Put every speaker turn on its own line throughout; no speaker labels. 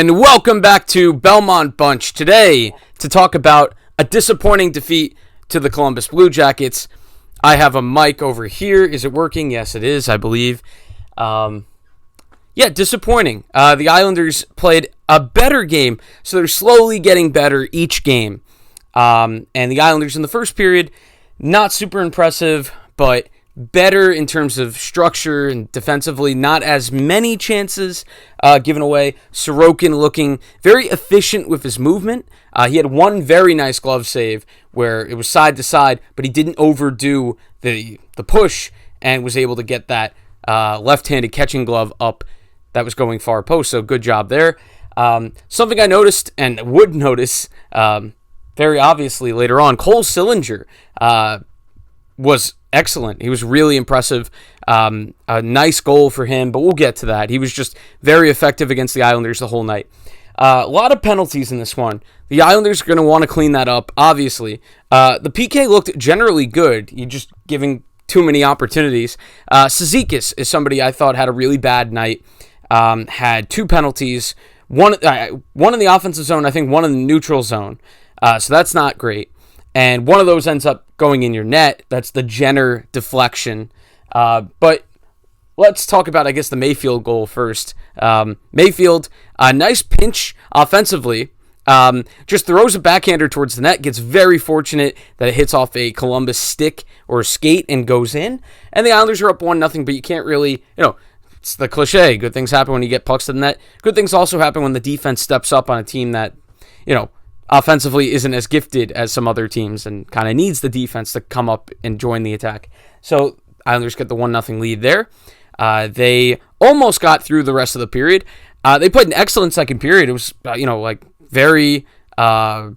And welcome back to Belmont Bunch. Today, to talk about a disappointing defeat to the Columbus Blue Jackets. I have a mic over here. Is it working? Yes, it is, I believe. Disappointing. The Islanders played a better game, so they're slowly getting better each game. And the Islanders in the first period, not super impressive, but better in terms of structure and defensively. Not as many chances given away. Sorokin looking very efficient with his movement. He had one very nice glove save where it was side to side, but he didn't overdo the push and was able to get that left-handed catching glove up that was going far post. So good job there. Something I noticed and would notice very obviously later on, Cole Sillinger was excellent. He was really impressive. A nice goal for him, but we'll get to that. He was just very effective against the Islanders the whole night. A lot of penalties in this one. The Islanders are going to want to clean that up, obviously. The PK looked generally good. You're just giving too many opportunities. Cizikas is somebody I thought had a really bad night. Had two penalties. One in the offensive zone, I think one in the neutral zone. So that's not great. And one of those ends up going in your net. That's the Jenner deflection. But let's talk about, I guess, the Mayfield goal first. Mayfield, a nice pinch offensively. Just throws a backhander towards the net. Gets very fortunate that it hits off a Columbus stick or skate and goes in. And the Islanders are up 1-0, but you can't really, it's the cliche. Good things happen when you get pucks to the net. Good things also happen when the defense steps up on a team that, offensively isn't as gifted as some other teams and kind of needs the defense to come up and join the attack. So Islanders get the 1-0 lead there. They almost got through the rest of the period. They played an excellent second period. It was, very, a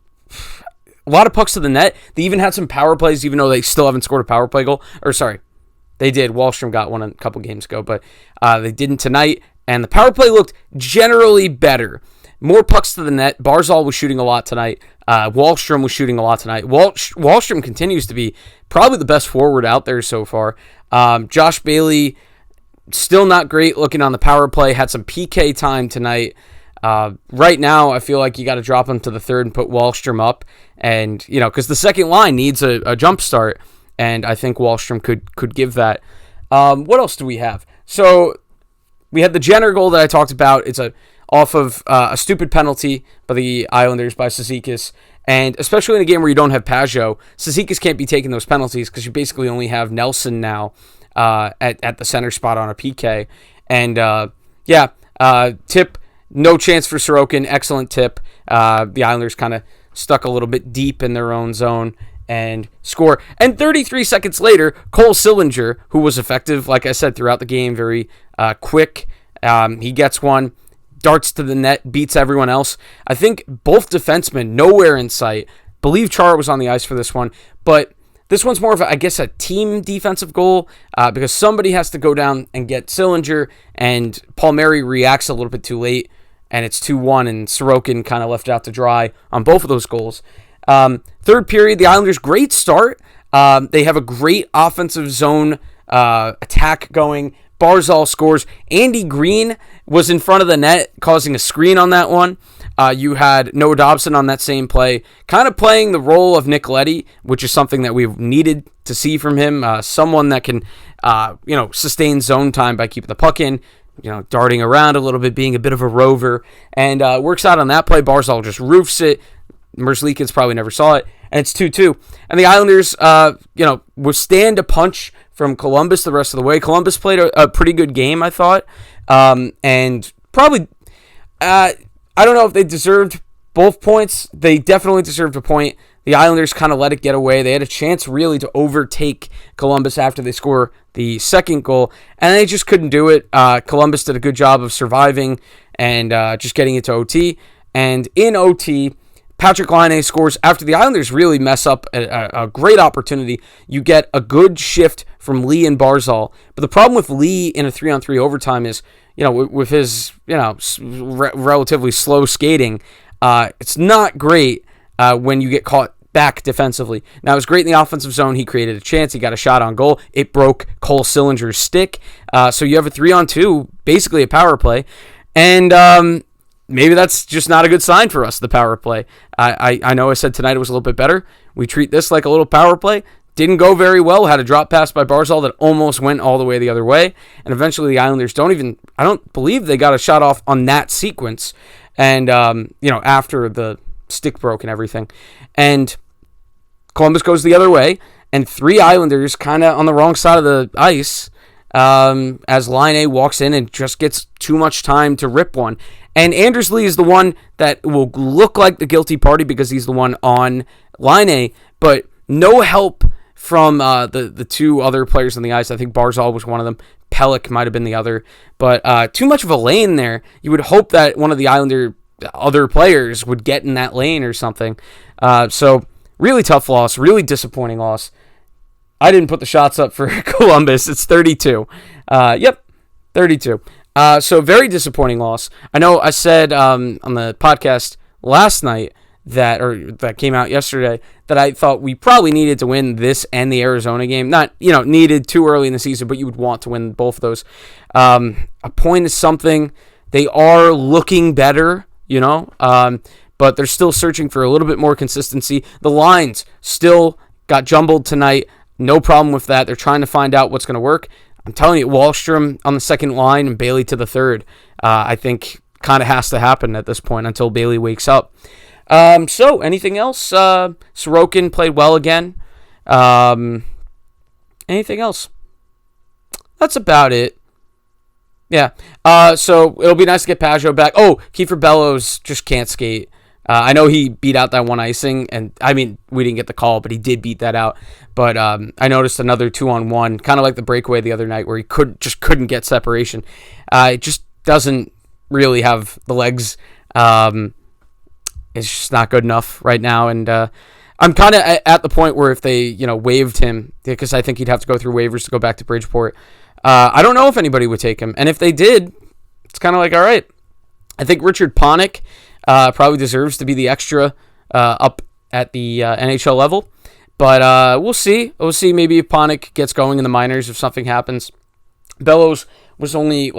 lot of pucks to the net. They even had some power plays, even though they still haven't scored a power play goal. They did. Wallstrom got one a couple games ago, but they didn't tonight. And the power play looked generally better. More pucks to the net. Barzal was shooting a lot tonight. Wallstrom was shooting a lot tonight. Wallstrom continues to be probably the best forward out there so far. Josh Bailey, still not great looking on the power play. Had some PK time tonight. Right now, I feel like you got to drop him to the third and put Wallstrom up. And, because the second line needs a jump start. And I think Wallstrom could give that. What else do we have? So we had the Jenner goal that I talked about. It's off of a stupid penalty by the Islanders by Cizikas. And especially in a game where you don't have Pajot, Cizikas can't be taking those penalties because you basically only have Nelson now at the center spot on a PK. And tip, no chance for Sorokin. Excellent tip. The Islanders kind of stuck a little bit deep in their own zone and score. And 33 seconds later, Cole Sillinger, who was effective, like I said, throughout the game, very quick. He gets one, darts to the net, beats everyone else. I think both defensemen, nowhere in sight. Believe Chara was on the ice for this one, but this one's more of, a team defensive goal because somebody has to go down and get Sillinger, and Palmieri reacts a little bit too late, and it's 2-1, and Sorokin kind of left out to dry on both of those goals. Third period, the Islanders, great start. They have a great offensive zone attack going. Barzal scores. Andy Green was in front of the net, causing a screen on that one. You had Noah Dobson on that same play, kind of playing the role of Nick Leddy, which is something that we've needed to see from him. Someone that can, sustain zone time by keeping the puck in, darting around a little bit, being a bit of a rover, and works out on that play. Barzal just roofs it. Merzlikins probably never saw it, and it's 2-2. And the Islanders, withstand a punch from Columbus the rest of the way. Columbus played a pretty good game, I thought, and probably, I don't know if they deserved both points. They definitely deserved a point. The Islanders kind of let it get away. They had a chance really to overtake Columbus after they score the second goal, and they just couldn't do it. Columbus did a good job of surviving and just getting it to OT. And in OT, Patrick Laine scores after the Islanders really mess up a great opportunity. You get a good shift from Lee and Barzal. But the problem with Lee in a 3-on-3 overtime is, with his, relatively slow skating, it's not great when you get caught back defensively. Now, it was great in the offensive zone. He created a chance. He got a shot on goal. It broke Cole Sillinger's stick. So you have a 3-on-2, basically a power play. And maybe that's just not a good sign for us, the power play. I know I said tonight it was a little bit better. We treat this like a little power play. Didn't go very well. Had a drop pass by Barzal that almost went all the way the other way. And eventually the Islanders I don't believe they got a shot off on that sequence. And, after the stick broke and everything. And Columbus goes the other way. And 3 Islanders kind of on the wrong side of the ice as Line A walks in and just gets too much time to rip one. And Anders Lee is the one that will look like the guilty party because he's the one on Line A. But no help from the 2 other players on the ice. I think Barzal was one of them. Pelech might have been the other. But too much of a lane there. You would hope that one of the Islander other players would get in that lane or something. So really tough loss. Really disappointing loss. I didn't put the shots up for Columbus. It's 32. 32. So very disappointing loss. I know I said on the podcast last night that came out yesterday that I thought we probably needed to win this and the Arizona game. Not, needed too early in the season, but you would want to win both of those. A point is something. They are looking better, but they're still searching for a little bit more consistency. The lines still got jumbled tonight. No problem with that. They're trying to find out what's going to work. I'm telling you, Wahlstrom on the second line and Bailey to the third, I think kind of has to happen at this point until Bailey wakes up. So anything else? Sorokin played well again. Anything else? That's about it. Yeah. So it'll be nice to get Pajot back. Oh, Kiefer Bellows just can't skate. I know he beat out that one icing, and I mean, we didn't get the call, but he did beat that out. But I noticed another 2-on-1, kind of like the breakaway the other night, where he couldn't get separation. It just doesn't really have the legs. It's just not good enough right now, and I'm kind of at the point where if they waived him, because I think he'd have to go through waivers to go back to Bridgeport. I don't know if anybody would take him, and if they did, it's kind of like, all right. I think Richard Panik probably deserves to be the extra up at the NHL level. But we'll see. We'll see maybe if Panik gets going in the minors, if something happens. Bellows was only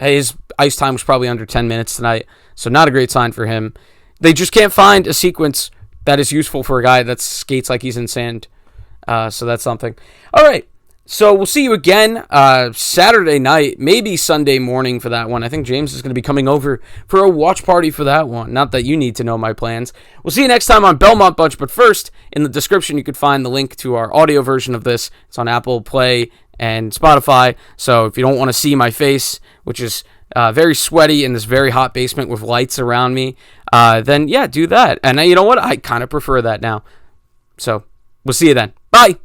his ice time was probably under 10 minutes tonight, so not a great sign for him. They just can't find a sequence that is useful for a guy that skates like he's in sand. So that's something. All right. So we'll see you again Saturday night, maybe Sunday morning for that one. I think James is going to be coming over for a watch party for that one. Not that you need to know my plans. We'll see you next time on Belmont Bunch. But first, in the description, you could find the link to our audio version of this. It's on Apple Play and Spotify. So if you don't want to see my face, which is very sweaty in this very hot basement with lights around me, then yeah, do that. And you know what? I kind of prefer that now. So we'll see you then. Bye.